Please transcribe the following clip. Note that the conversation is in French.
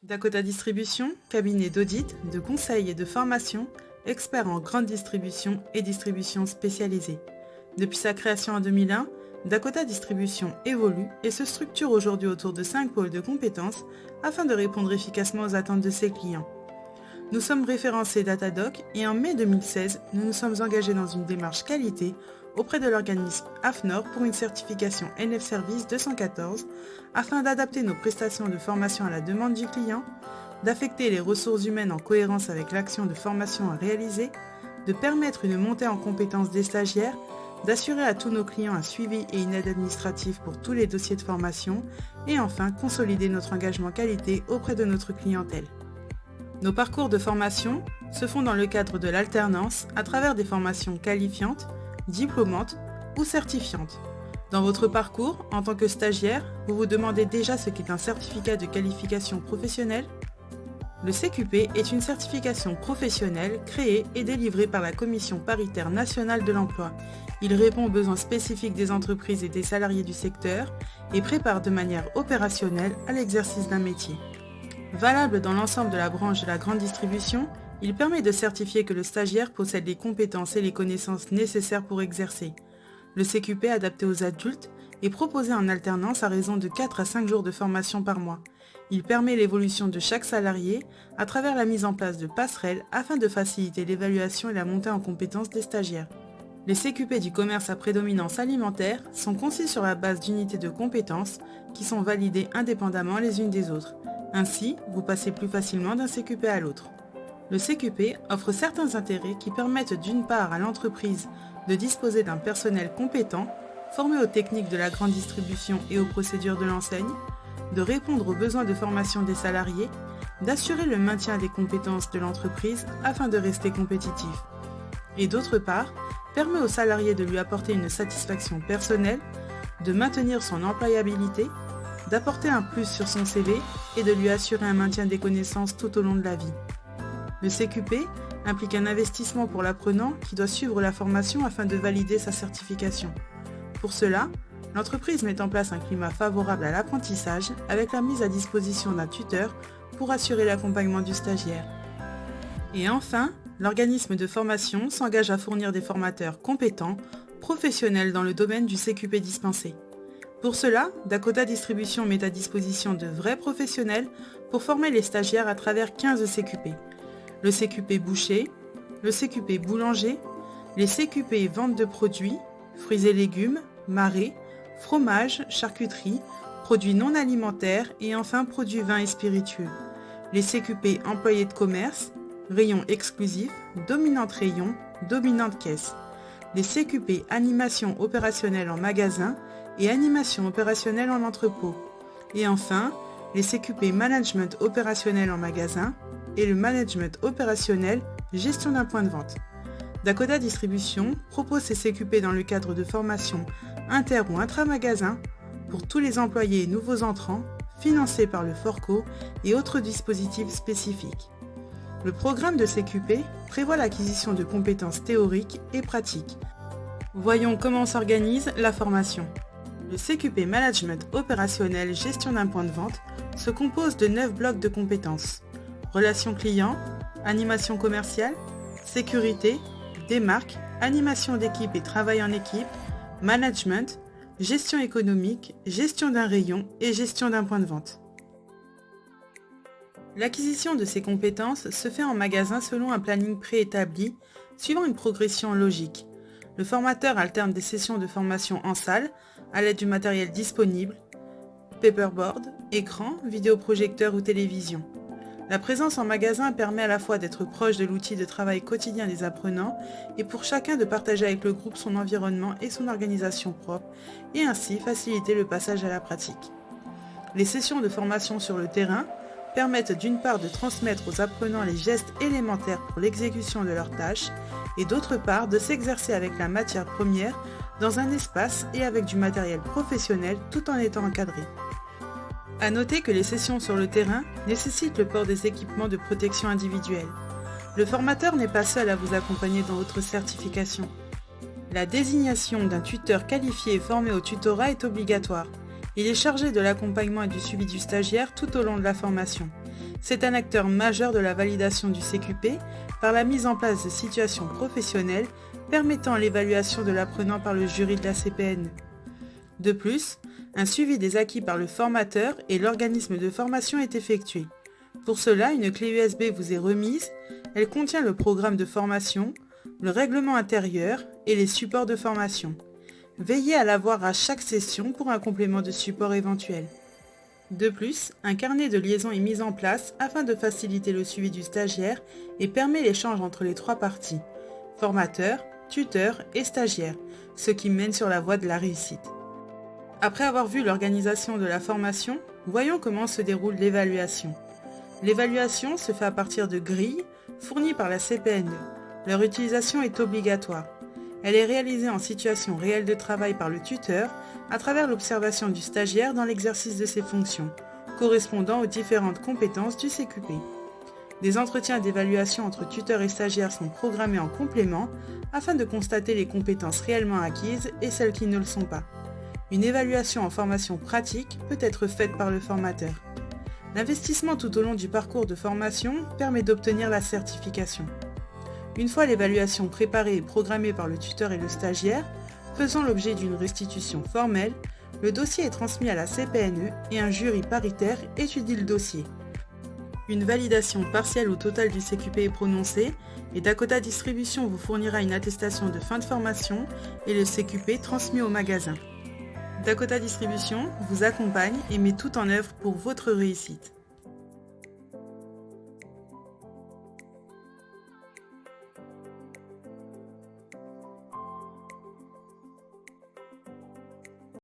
Dakota Distribution, cabinet d'audit, de conseil et de formation, expert en grande distribution et distribution spécialisée. Depuis sa création en 2001, Dakota Distribution évolue et se structure aujourd'hui autour de 5 pôles de compétences afin de répondre efficacement aux attentes de ses clients. Nous sommes référencés Datadoc et en mai 2016, nous nous sommes engagés dans une démarche qualité auprès de l'organisme AFNOR pour une certification NF Service 214 afin d'adapter nos prestations de formation à la demande du client, d'affecter les ressources humaines en cohérence avec l'action de formation à réaliser, de permettre une montée en compétences des stagiaires, d'assurer à tous nos clients un suivi et une aide administrative pour tous les dossiers de formation et enfin consolider notre engagement qualité auprès de notre clientèle. Nos parcours de formation se font dans le cadre de l'alternance à travers des formations qualifiantes, diplômantes ou certifiantes. Dans votre parcours, en tant que stagiaire, vous vous demandez déjà ce qu'est un certificat de qualification professionnelle ? Le CQP est une certification professionnelle créée et délivrée par la Commission paritaire nationale de l'emploi. Il répond aux besoins spécifiques des entreprises et des salariés du secteur et prépare de manière opérationnelle à l'exercice d'un métier. Valable dans l'ensemble de la branche de la grande distribution, il permet de certifier que le stagiaire possède les compétences et les connaissances nécessaires pour exercer. Le CQP adapté aux adultes est proposé en alternance à raison de 4 à 5 jours de formation par mois. Il permet l'évolution de chaque salarié à travers la mise en place de passerelles afin de faciliter l'évaluation et la montée en compétences des stagiaires. Les CQP du commerce à prédominance alimentaire sont conçus sur la base d'unités de compétences qui sont validées indépendamment les unes des autres. Ainsi, vous passez plus facilement d'un CQP à l'autre. Le CQP offre certains intérêts qui permettent d'une part à l'entreprise de disposer d'un personnel compétent, formé aux techniques de la grande distribution et aux procédures de l'enseigne, de répondre aux besoins de formation des salariés, d'assurer le maintien des compétences de l'entreprise afin de rester compétitif. Et d'autre part, permet aux salariés de lui apporter une satisfaction personnelle, de maintenir son employabilité, d'apporter un plus sur son CV et de lui assurer un maintien des connaissances tout au long de la vie. Le CQP implique un investissement pour l'apprenant qui doit suivre la formation afin de valider sa certification. Pour cela, l'entreprise met en place un climat favorable à l'apprentissage avec la mise à disposition d'un tuteur pour assurer l'accompagnement du stagiaire. Et enfin, l'organisme de formation s'engage à fournir des formateurs compétents, professionnels dans le domaine du CQP dispensé. Pour cela, Dakota Distribution met à disposition de vrais professionnels pour former les stagiaires à travers 15 CQP. Le CQP boucher, le CQP boulanger, les CQP vente de produits, fruits et légumes, marais, fromage, charcuterie, produits non alimentaires et enfin produits vins et spiritueux. Les CQP employés de commerce, rayon exclusif, dominante rayon, dominante caisse. Les CQP animation opérationnelle en magasin et animation opérationnelle en entrepôt. Et enfin, les CQP management opérationnel en magasin et le management opérationnel gestion d'un point de vente. Dakota Distribution propose ces CQP dans le cadre de formations inter- ou intra-magasin pour tous les employés et nouveaux entrants, financés par le Forco et autres dispositifs spécifiques. Le programme de CQP prévoit l'acquisition de compétences théoriques et pratiques. Voyons comment s'organise la formation. Le CQP Management opérationnel gestion d'un point de vente se compose de 9 blocs de compétences. Relations clients, animation commerciale, sécurité, démarque, animation d'équipe et travail en équipe, management, gestion économique, gestion d'un rayon et gestion d'un point de vente. L'acquisition de ces compétences se fait en magasin selon un planning préétabli, suivant une progression logique. Le formateur alterne des sessions de formation en salle, à l'aide du matériel disponible, paperboard, écran, vidéoprojecteur ou télévision. La présence en magasin permet à la fois d'être proche de l'outil de travail quotidien des apprenants et pour chacun de partager avec le groupe son environnement et son organisation propre et ainsi faciliter le passage à la pratique. Les sessions de formation sur le terrain permettent d'une part de transmettre aux apprenants les gestes élémentaires pour l'exécution de leurs tâches et d'autre part de s'exercer avec la matière première dans un espace et avec du matériel professionnel tout en étant encadré. A noter que les sessions sur le terrain nécessitent le port des équipements de protection individuelle. Le formateur n'est pas seul à vous accompagner dans votre certification. La désignation d'un tuteur qualifié et formé au tutorat est obligatoire. Il est chargé de l'accompagnement et du suivi du stagiaire tout au long de la formation. C'est un acteur majeur de la validation du CQP par la mise en place de situations professionnelles permettant l'évaluation de l'apprenant par le jury de la CPNE. De plus, un suivi des acquis par le formateur et l'organisme de formation est effectué. Pour cela, une clé USB vous est remise. Elle contient le programme de formation, le règlement intérieur et les supports de formation. Veillez à l'avoir à chaque session pour un complément de support éventuel. De plus, un carnet de liaison est mis en place afin de faciliter le suivi du stagiaire et permet l'échange entre les trois parties, formateur, tuteur et stagiaire, ce qui mène sur la voie de la réussite. Après avoir vu l'organisation de la formation, voyons comment se déroule l'évaluation. L'évaluation se fait à partir de grilles fournies par la CPNE. Leur utilisation est obligatoire. Elle est réalisée en situation réelle de travail par le tuteur à travers l'observation du stagiaire dans l'exercice de ses fonctions, correspondant aux différentes compétences du CQP. Des entretiens d'évaluation entre tuteurs et stagiaires sont programmés en complément afin de constater les compétences réellement acquises et celles qui ne le sont pas. Une évaluation en formation pratique peut être faite par le formateur. L'investissement tout au long du parcours de formation permet d'obtenir la certification. Une fois l'évaluation préparée et programmée par le tuteur et le stagiaire, faisant l'objet d'une restitution formelle, le dossier est transmis à la CPNE et un jury paritaire étudie le dossier. Une validation partielle ou totale du CQP est prononcée et Dakota Distribution vous fournira une attestation de fin de formation et le CQP transmis au magasin. Dakota Distribution vous accompagne et met tout en œuvre pour votre réussite.